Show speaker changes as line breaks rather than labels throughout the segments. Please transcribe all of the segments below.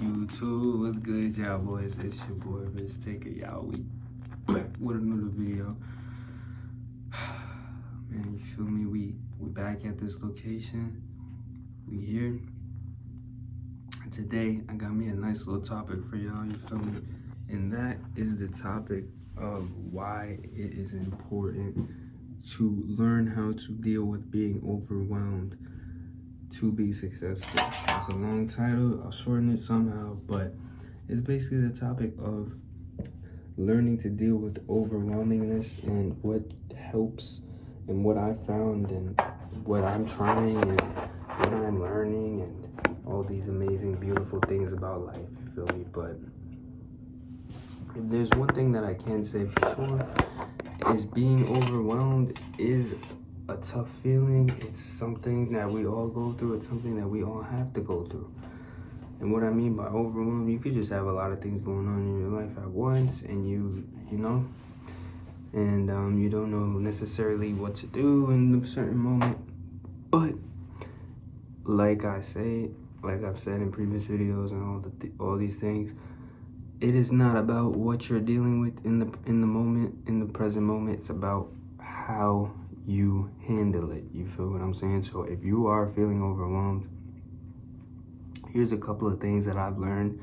YouTube, what's good, y'all boys? It's your boy, Rich Taker. Y'all, we back with another video. Man, you feel me? We back at this location. We here. And today, I got me a nice little topic for y'all. You feel me? And that is the topic of why it is important to learn how to deal with being overwhelmed to be successful. It's a long title. I'll shorten it somehow, but it's basically the topic of learning to deal with overwhelmingness and what helps and what I found and what I'm trying and what I'm learning and all these amazing, beautiful things about life, you feel me? But if there's one thing that I can say for sure is being overwhelmed is a tough feeling. It's something that we all go through. It's something that we all have to go through. And what I mean by overwhelmed, you could just have a lot of things going on in your life at once, and you know, and you don't know necessarily what to do in a certain moment. But like I've said in previous videos and all these things, it is not about what you're dealing with in the moment, in the present moment. It's about how you handle it. You feel what I'm saying? So if you are feeling overwhelmed, here's a couple of things that I've learned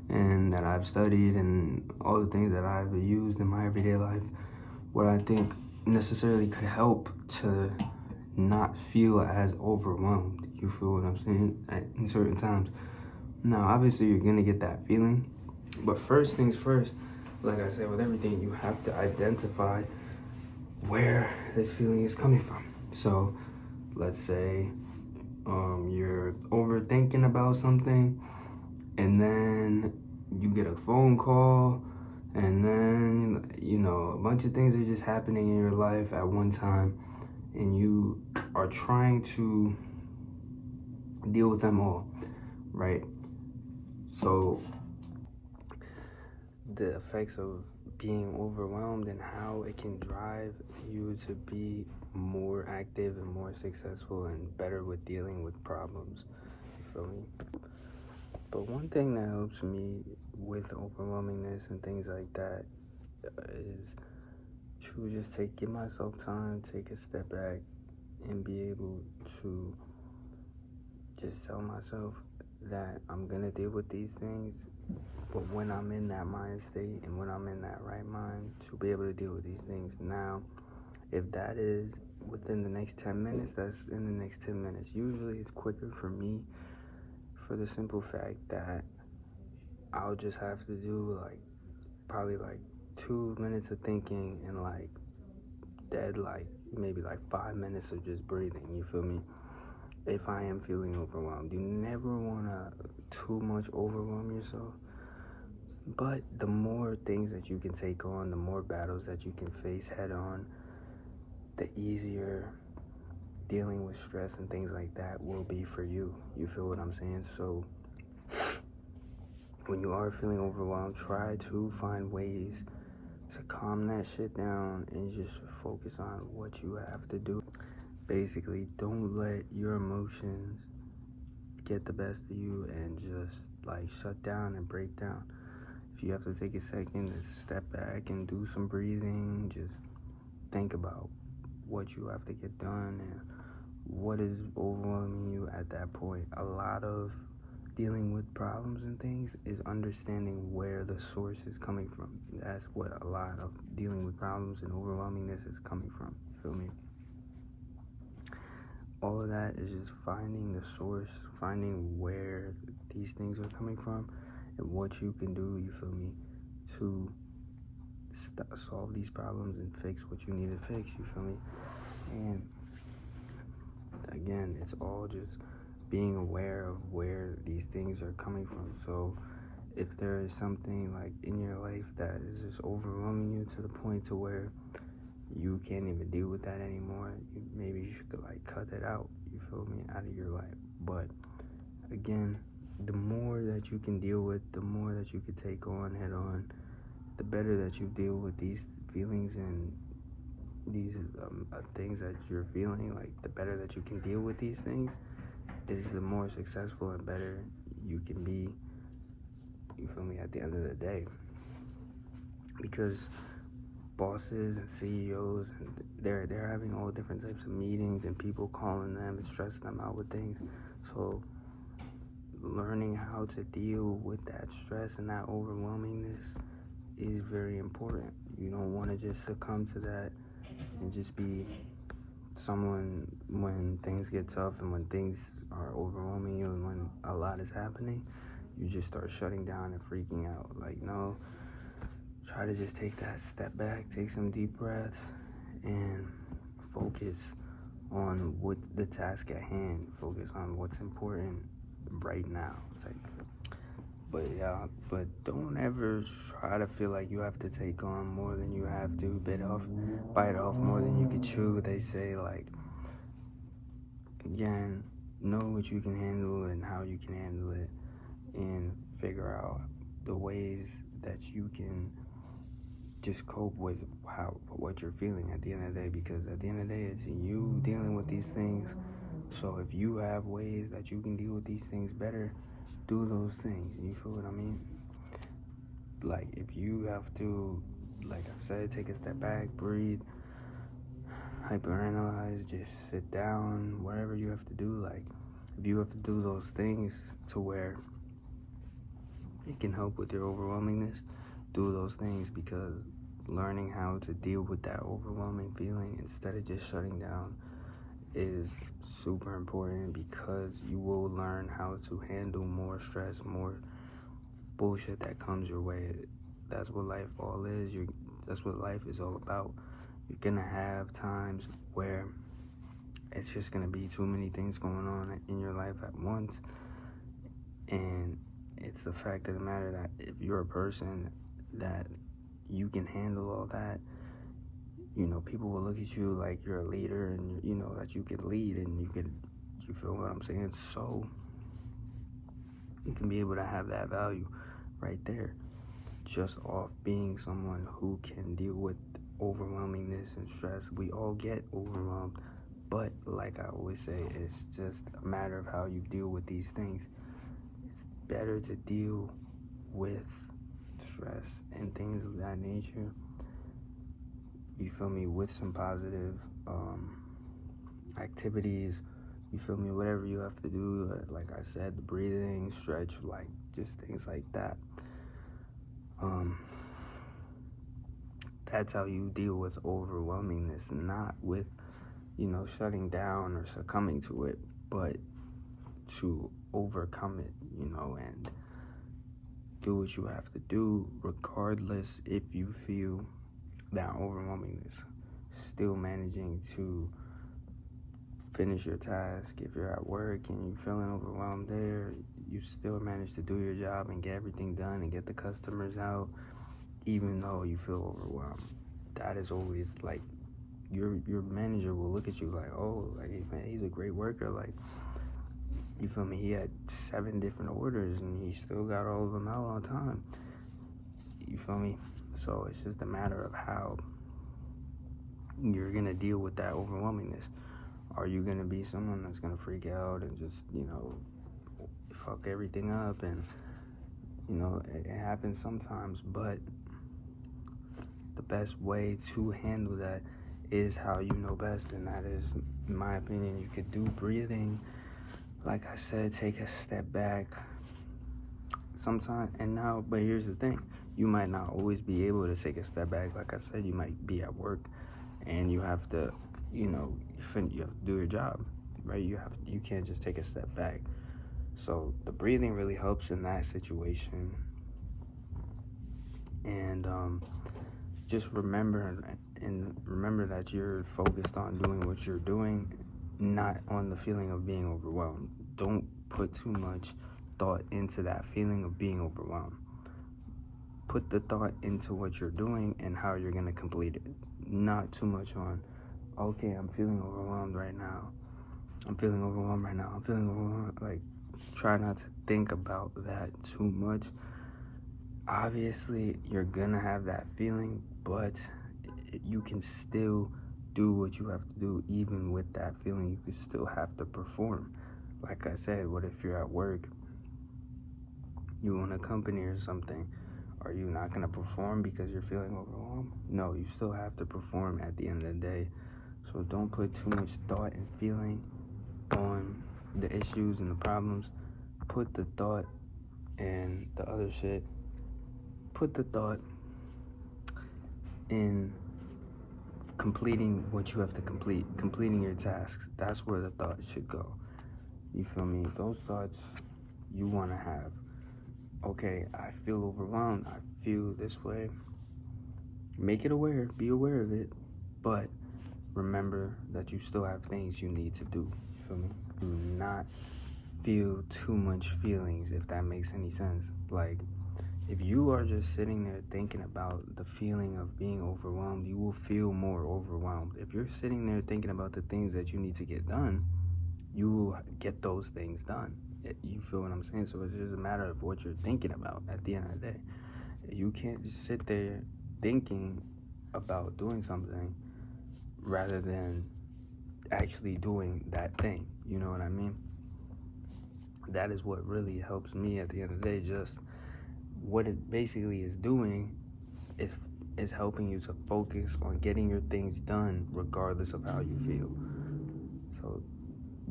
and that I've studied and all the things that I've used in my everyday life, what I think necessarily could help to not feel as overwhelmed. You feel what I'm saying? In certain times. Now, obviously, you're gonna get that feeling, but first things first, like I said with everything, you have to identify where this feeling is coming from. So, let's say you're overthinking about something, and then you get a phone call, and then a bunch of things are just happening in your life at one time, and you are trying to deal with them all, right? So the effects of being overwhelmed and how it can drive you to be more active and more successful and better with dealing with problems. You feel me? But one thing that helps me with overwhelmingness and things like that is to just give myself time, take a step back, and be able to just tell myself that I'm gonna deal with these things, but when I'm in that mind state and when I'm in that right mind to be able to deal with these things. Now, if that is within the next 10 minutes, that's in the next 10 minutes. Usually it's quicker for me for the simple fact that I'll just have to do probably 2 minutes of thinking and maybe 5 minutes of just breathing. You feel me? If I am feeling overwhelmed, you never want to too much overwhelm yourself. But the more things that you can take on, the more battles that you can face head on, the easier dealing with stress and things like that will be for you. You feel what I'm saying? So when you are feeling overwhelmed, try to find ways to calm that shit down and just focus on what you have to do. Basically, don't let your emotions get the best of you and just shut down and break down. If you have to take a second to step back and do some breathing, just think about what you have to get done and what is overwhelming you at that point. A lot of dealing with problems and things is understanding where the source is coming from. That's what a lot of dealing with problems and overwhelmingness is coming from. You feel me? All of that is just finding the source, finding where these things are coming from and what you can do, you feel me, to solve these problems and fix what you need to fix, you feel me? And again, it's all just being aware of where these things are coming from. So if there is something in your life that is just overwhelming you to the point to where you can't even deal with that anymore, maybe you should cut that out, you feel me, out of your life. But again, the more that you can deal with, the more that you can take on head on, the better that you deal with these feelings and these things that you're feeling, the better that you can deal with these things is the more successful and better you can be you feel me, at the end of the day. Because bosses and CEOs, and they're having all different types of meetings and people calling them and stressing them out with things. So learning how to deal with that stress and that overwhelmingness is very important. You don't want to just succumb to that and just be someone when things get tough and when things are overwhelming you and when a lot is happening, you just start shutting down and freaking out. Like, no, try to just take that step back, take some deep breaths, and focus on what the task at hand. Focus on what's important right now. But don't ever try to feel like you have to take on more than you have to, bite off more than you could chew. They say, like, again, know what you can handle and how you can handle it, and figure out the ways that you can just cope with what you're feeling at the end of the day, because at the end of the day, it's you dealing with these things. So if you have ways that you can deal with these things better, do those things. You feel what I mean? Like, if you have to, like I said, take a step back, breathe, hyperanalyze, just sit down, whatever you have to do. Like, if you have to do those things to where it can help with your overwhelmingness, do those things, because learning how to deal with that overwhelming feeling instead of just shutting down is super important, because you will learn how to handle more stress, more bullshit that comes your way. That's what life all is. That's what life is all about. You're gonna have times where it's just gonna be too many things going on in your life at once, and it's the fact of the matter that if you're a person that you can handle all that, people will look at you like you're a leader, and that you can lead, and you feel what I'm saying? So you can be able to have that value right there, just off being someone who can deal with overwhelmingness and stress. We all get overwhelmed, but like I always say, it's just a matter of how you deal with these things. It's better to deal with stress and things of that nature, you feel me, with some positive activities, you feel me, whatever you have to do, like I said, the breathing, stretch, like just things like that. That's how you deal with overwhelmingness, not with, shutting down or succumbing to it, but to overcome it, and do what you have to do, regardless if you feel that overwhelmingness. Still managing to finish your task. If you're at work and you're feeling overwhelmed there, you still manage to do your job and get everything done and get the customers out, even though you feel overwhelmed. That is always, like, your manager will look at you like, oh, like, man, he's a great worker. Like, you feel me? He had 7 different orders and he still got all of them out on time. You feel me? So it's just a matter of how you're gonna deal with that overwhelmingness. Are you gonna be someone that's gonna freak out and just, fuck everything up? And, it happens sometimes, but the best way to handle that is how you know best, and that is, in my opinion, you could do breathing. Like I said, take a step back sometimes. But here's the thing, you might not always be able to take a step back. Like I said, you might be at work and you have to, you have to do your job, right? You can't just take a step back. So the breathing really helps in that situation. And just remember that you're focused on doing what you're doing, not on the feeling of being overwhelmed. Don't put too much thought into that feeling of being overwhelmed. Put the thought into what you're doing and how you're going to complete it. Not too much on, okay, I'm feeling overwhelmed right now. Like, try not to think about that too much. Obviously, you're going to have that feeling, but you can still do what you have to do. Even with that feeling, you can still have to perform. Like I said, what if you're at work You own a company or something. Are you not going to perform because you're feeling overwhelmed? No, you still have to perform at the end of the day. So don't put too much thought and feeling on the issues and the problems. Put the thought and the other shit. Put the thought in completing what you have to complete, completing your tasks. That's where the thought should go. You feel me? Those thoughts you want to have. Okay, I feel overwhelmed. I feel this way. Make it aware. Be aware of it. But remember that you still have things you need to do. You feel me? Do not feel too much feelings, if that makes any sense. Like, if you are just sitting there thinking about the feeling of being overwhelmed, you will feel more overwhelmed. If you're sitting there thinking about the things that you need to get done, you will get those things done. You feel what I'm saying? So it's just a matter of what you're thinking about at the end of the day. You can't just sit there thinking about doing something rather than actually doing that thing. You know what I mean? That is what really helps me at the end of the day. Just what it basically is doing is helping you to focus on getting your things done regardless of how you feel. So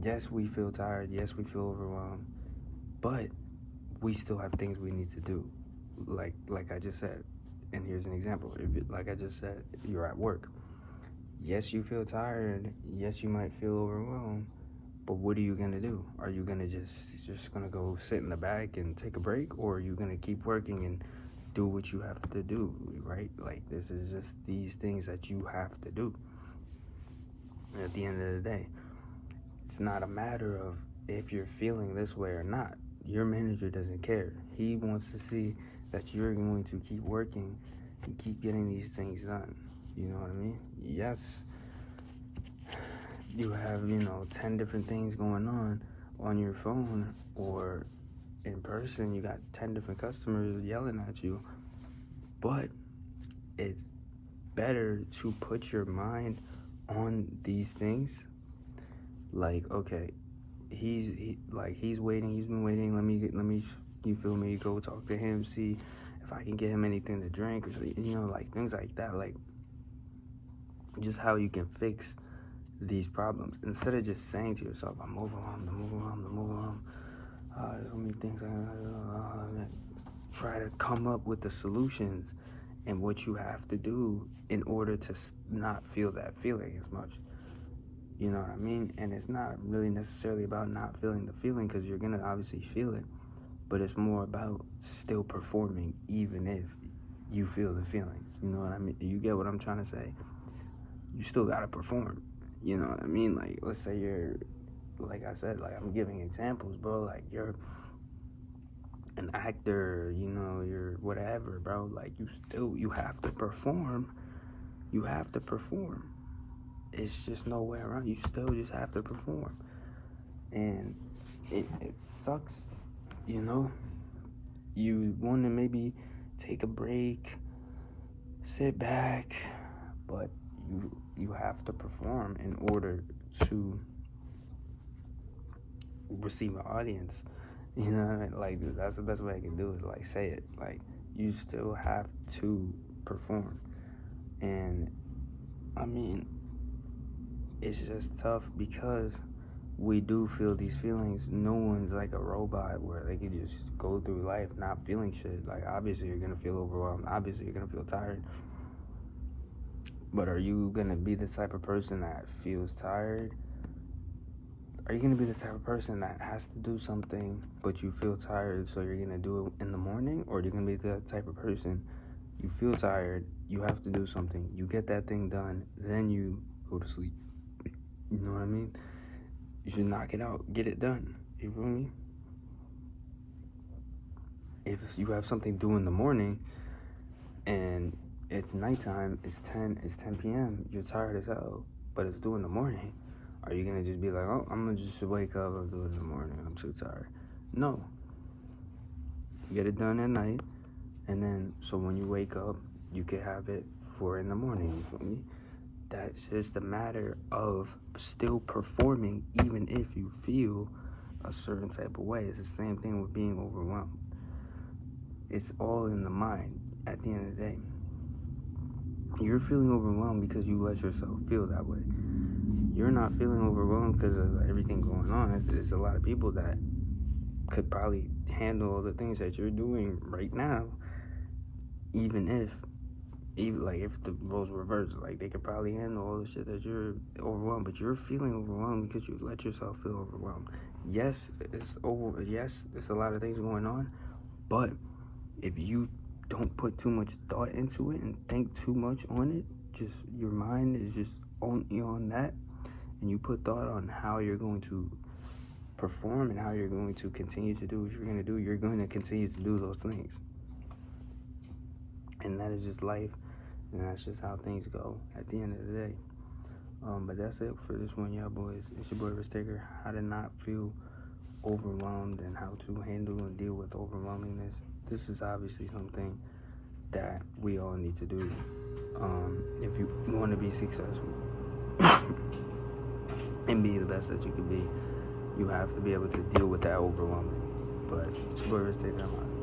yes, we feel tired, yes, we feel overwhelmed, but we still have things we need to do. Like I just said, and here's an example. Like I just said, you're at work. Yes, you feel tired, yes, you might feel overwhelmed, but what are you gonna do? Are you gonna just gonna go sit in the back and take a break, or are you gonna keep working and do what you have to do, right? Like, this is just these things that you have to do. And at the end of the day, it's not a matter of if you're feeling this way or not. Your manager doesn't care. He wants to see that you're going to keep working and keep getting these things done. You know what I mean? Yes, you have, 10 different things going on your phone, or in person, you got 10 different customers yelling at you, but it's better to put your mind on these things. Like, okay, he's waiting, he's been waiting, let me you feel me, go talk to him, see if I can get him anything to drink, or like things like that. Like, just how you can fix these problems instead of just saying to yourself, I'm overwhelmed. So many things. Try to come up with the solutions and what you have to do in order to not feel that feeling as much. You know what I mean? And it's not really necessarily about not feeling the feeling, because you're going to obviously feel it, but it's more about still performing even if you feel the feeling. You know what I mean? You get what I'm trying to say? You still got to perform. You know what I mean? Like, let's say you're, like I said, like I'm giving examples, bro. Like, you're an actor, you're whatever, bro. Like, you have to perform. You have to perform. It's just no way around. You still just have to perform. And it sucks, You want to maybe take a break, sit back, but you have to perform in order to receive an audience. You know what I mean? Like, that's the best way I can do it. Like, say it. Like, you still have to perform. And I mean, it's just tough because we do feel these feelings. No one's like a robot where they can just go through life not feeling shit. Like, obviously you're gonna feel overwhelmed. Obviously you're gonna feel tired. But are you gonna be the type of person that feels tired? Are you gonna be the type of person that has to do something but you feel tired, so you're gonna do it in the morning? Or are you gonna be the type of person, you feel tired, you have to do something, you get that thing done, then you go to sleep? You know what I mean? You should knock it out, get it done. You feel me? If you have something due in the morning and it's nighttime, it's 10 p.m., you're tired as hell, but it's due in the morning, are you gonna just be like, oh, I'm gonna just wake up, I'll do it in the morning, I'm too tired? No. You get it done at night, and then so when you wake up, you can have it for in the morning. You feel me? That's just a matter of still performing even if you feel a certain type of way. It's the same thing with being overwhelmed. It's all in the mind at the end of the day. You're feeling overwhelmed because you let yourself feel that way. You're not feeling overwhelmed because of everything going on. There's a lot of people that could probably handle all the things that you're doing right now, even if the roles were reversed, like they could probably handle all the shit that you're overwhelmed, but you're feeling overwhelmed because you let yourself feel overwhelmed. Yes, it's there's a lot of things going on, but if you don't put too much thought into it and think too much on it, just your mind is just only on that, and you put thought on how you're going to perform and how you're going to continue to do what you're going to do, you're going to continue to do those things. And that is just life, and that's just how things go at the end of the day. But that's it for this one, y'all boys. It's your boy Rich Taker. How to not feel overwhelmed and how to handle and deal with overwhelmingness. This is obviously something that we all need to do if you want to be successful and be the best that you can be. You have to be able to deal with that overwhelming. But it's your boy Rich Taker. I'm out.